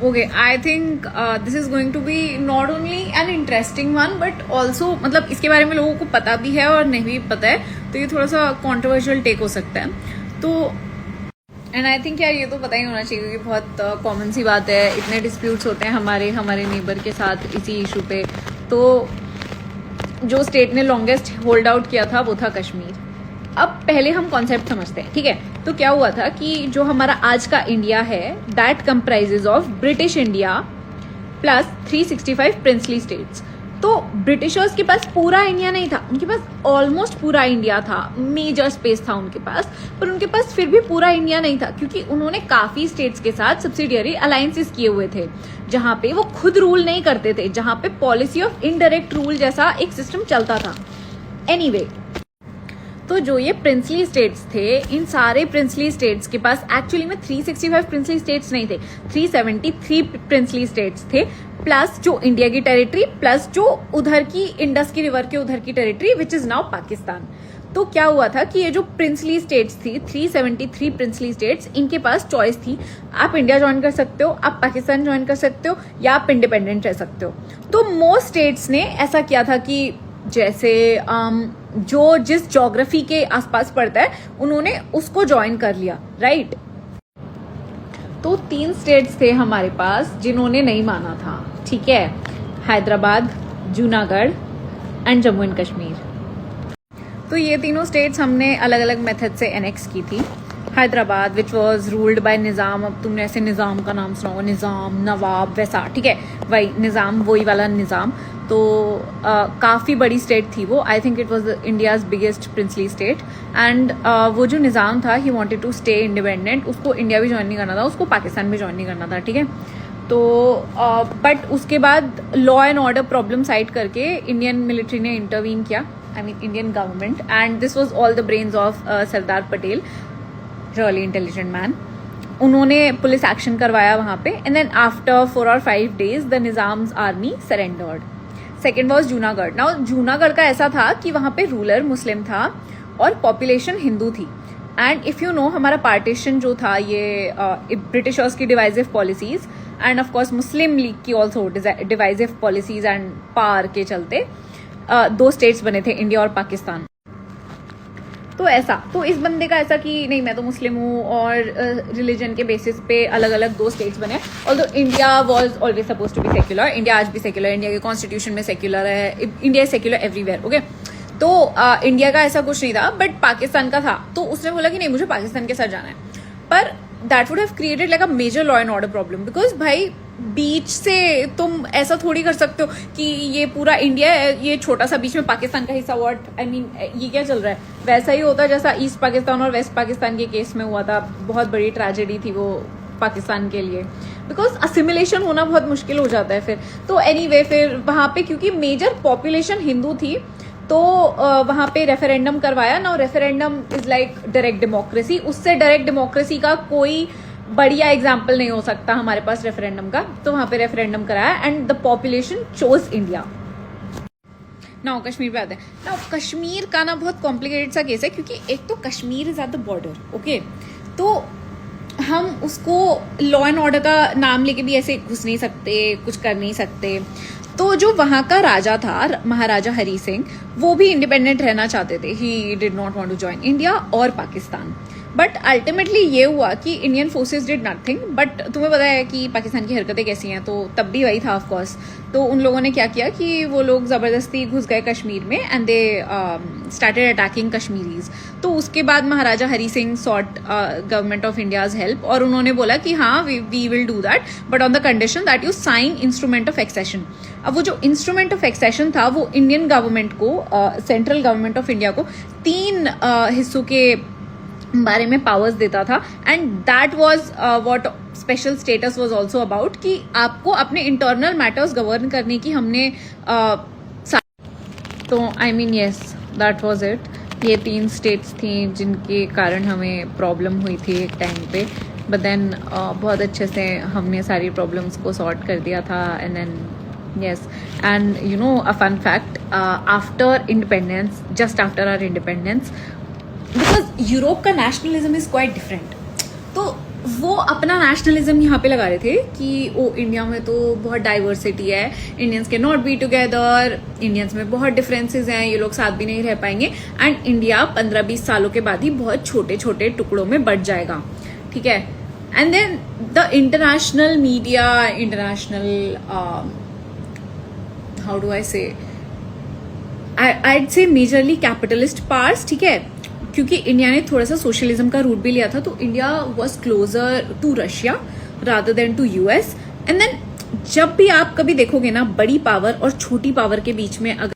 Okay, I think this is going to be not only an interesting one but also मतलब इसके बारे में लोगों को पता भी है और नहीं भी पता है, तो ये थोड़ा सा कॉन्ट्रोवर्शियल टेक हो सकता है। तो एंड आई थिंक यार ये तो पता ही होना चाहिए क्योंकि बहुत कॉमन सी बात है, इतने डिस्प्यूट्स होते हैं हमारे नेबर के साथ इसी इशू पे। तो जो स्टेट ने लॉन्गेस्ट होल्ड आउट किया था वो था कश्मीर। अब पहले हम कॉन्सेप्ट समझते हैं, ठीक है। तो क्या हुआ था कि जो हमारा आज का इंडिया है that comprises of British India plus 365 princely states. तो ब्रिटिशर्स के पास पूरा इंडिया नहीं था, उनके पास ऑलमोस्ट पूरा इंडिया था, मेजर स्पेस था उनके पास, पर उनके पास फिर भी पूरा इंडिया नहीं था क्योंकि उन्होंने काफी स्टेट्स के साथ सब्सिडियरी अलायंसेस किए हुए थे जहां पे वो खुद रूल नहीं करते थे, जहां पे पॉलिसी ऑफ इनडायरेक्ट रूल जैसा एक सिस्टम चलता था। एनीवे, तो जो ये प्रिंसली स्टेट्स थे, इन सारे प्रिंसली स्टेट्स के पास एक्चुअली में 365 प्रिंसली स्टेट्स नहीं थे, 373 प्रिंसली स्टेट्स थे, प्लस जो इंडिया की टेरिटरी, प्लस जो उधर की इंडस की रिवर के उधर की territory which is now Pakistan. तो क्या हुआ था कि ये जो प्रिंसली स्टेट्स थी, 373 प्रिंसली स्टेट्स, इनके पास चॉइस थी, आप इंडिया ज्वाइन कर सकते हो, आप पाकिस्तान ज्वाइन कर सकते हो, या आप इंडिपेंडेंट रह सकते हो। तो मोस्ट स्टेट्स ने ऐसा किया था कि जैसे जो जिस ज्योग्राफी के आसपास पड़ता है उन्होंने उसको ज्वाइन कर लिया, राइट। तो 3 स्टेट्स थे हमारे पास जिन्होंने नहीं माना था, ठीक है, हैदराबाद, जूनागढ़ एंड जम्मू एंड कश्मीर। तो ये तीनों स्टेट्स हमने अलग अलग मेथड से एनेक्स की थी। Hyderabad which was ruled by Nizam, अब तुमने ऐसे निज़ाम का नाम सुना होगा, निज़ाम, नवाब, वैसा, ठीक है, वही निज़ाम, वही वाला निज़ाम। तो काफ़ी बड़ी स्टेट थी वो, I think it was India's biggest princely state. And वो जो निज़ाम था, he wanted to stay independent, उसको इंडिया भी ज्वाइन नहीं करना था, उसको पाकिस्तान भी ज्वाइन नहीं करना था, ठीक है। तो बट उसके बाद law and order problem side करके इंडियन मिलिट्री ने इंटरवीन किया, I mean Indian government, and this was all the brains of Sardar Patel, really intelligent man. उन्होंने पुलिस एक्शन करवाया वहां पे, and then after 4 or 5 days the Nizam's army surrendered. Second was Junagadh. Now Junagadh का ऐसा था कि वहां पे रूलर मुस्लिम था और पॉपुलेशन हिंदू थी। एंड इफ यू नो, हमारा पार्टीशन जो था, ये ब्रिटिशर्स की divisive policies end of course Muslim league की ऑल्सो डिवाइजिव पॉलिसीज एंड पार के चलते 2 स्टेट्स बने थे, इंडिया और पाकिस्तान। तो ऐसा, तो इस बंदे का ऐसा कि नहीं मैं तो मुस्लिम हूँ और रिलीजन के बेसिस पे अलग अलग 2 स्टेट्स बने। Although India was always suppose to be secular, India आज भी सेक्युलर, इंडिया के कॉन्स्टिट्यूशन में सेक्युलर है, इंडिया सेक्युलर एवरीवेयर, ओके। तो इंडिया का ऐसा कुछ नहीं था, बट पाकिस्तान का था। तो उसने बोला कि नहीं मुझे पाकिस्तान के साथ जाना है, पर that would have created like a major law and order problem, because भाई बीच से तुम ऐसा थोड़ी कर सकते हो कि ये पूरा इंडिया है, ये छोटा सा बीच में पाकिस्तान का हिस्सा, व्हाट आई मीन, ये क्या चल रहा है। वैसा ही होता जैसा ईस्ट पाकिस्तान और वेस्ट पाकिस्तान के केस में हुआ था, बहुत बड़ी ट्रेजेडी थी वो पाकिस्तान के लिए, बिकॉज असिमिलेशन होना बहुत मुश्किल हो जाता है फिर। तो एनीवे, फिर वहां पे क्योंकि मेजर पॉपुलेशन हिंदू थी, तो वहां पे रेफरेंडम करवाया ना। Referendum is like direct democracy, उससे डायरेक्ट डेमोक्रेसी का कोई बढ़िया एग्जाम्पल नहीं हो सकता हमारे पास रेफरेंडम का। तो वहां पे रेफरेंडम कराया and the population chose India. Now Kashmir पे आते हैं। नाउ कश्मीर का ना बहुत कॉम्प्लिकेटेड सा केस है, क्योंकि एक तो Kashmir is at the border, okay. तो हम उसको लॉ एंड ऑर्डर का नाम लेके भी ऐसे घुस नहीं सकते, कुछ कर नहीं सकते। तो जो वहां का राजा था, महाराजा हरी सिंह, वो भी इंडिपेंडेंट रहना चाहते थे, he did not want to join India और पाकिस्तान। बट अल्टीमेटली ये हुआ कि Indian forces did nothing. But तुम्हें पता है कि पाकिस्तान की हरकतें कैसी हैं, तो तब भी वही था ऑफ कोर्स। तो उन लोगों ने क्या किया कि वो लोग जबरदस्ती घुस गए कश्मीर में and they started attacking Kashmiris. तो उसके बाद Maharaja Hari Singh sought government of India's help, और उन्होंने बोला कि हाँ we will do that, but on the condition that you sign instrument of accession. अब वो जो इंस्ट्रूमेंट ऑफ एक्सेशन था वो इंडियन गवर्नमेंट को, सेंट्रल गवर्नमेंट ऑफ इंडिया को 3 हिस्सों के बारे में पावर्स देता था, and that was what special status was also about, कि आपको अपने इंटरनल मैटर्स गवर्न करने की हमने तो I mean yes that was it. ये 3 स्टेट्स थी जिनके कारण हमें प्रॉब्लम हुई थी एक टाइम पे, बट देन बहुत अच्छे से हमने सारी प्रॉब्लम्स को सॉर्ट कर दिया था। And then yes, and you know a fun fact, after independence, just after our independence, because Europe का नेशनलिज्म इज क्वाइट डिफरेंट, तो वो अपना नेशनलिज्म यहाँ पे लगा रहे थे कि ओ इंडिया में तो बहुत डाइवर्सिटी है, इंडियंस के नॉट बी टुगेदर, इंडियंस में बहुत डिफरेंसेस हैं, ये लोग साथ भी नहीं रह पाएंगे एंड इंडिया 15-20 सालों के बाद ही बहुत छोटे छोटे टुकड़ों में बट जाएगा, ठीक है। And then the international media, international how do I say, I'd say majorly capitalist parts, ठीक है, क्योंकि इंडिया ने थोड़ा सा सोशलिज्म का रूट भी लिया था, तो India was closer to Russia rather than to US. And then जब भी आप कभी देखोगे ना, बड़ी पावर और छोटी पावर के बीच में अगर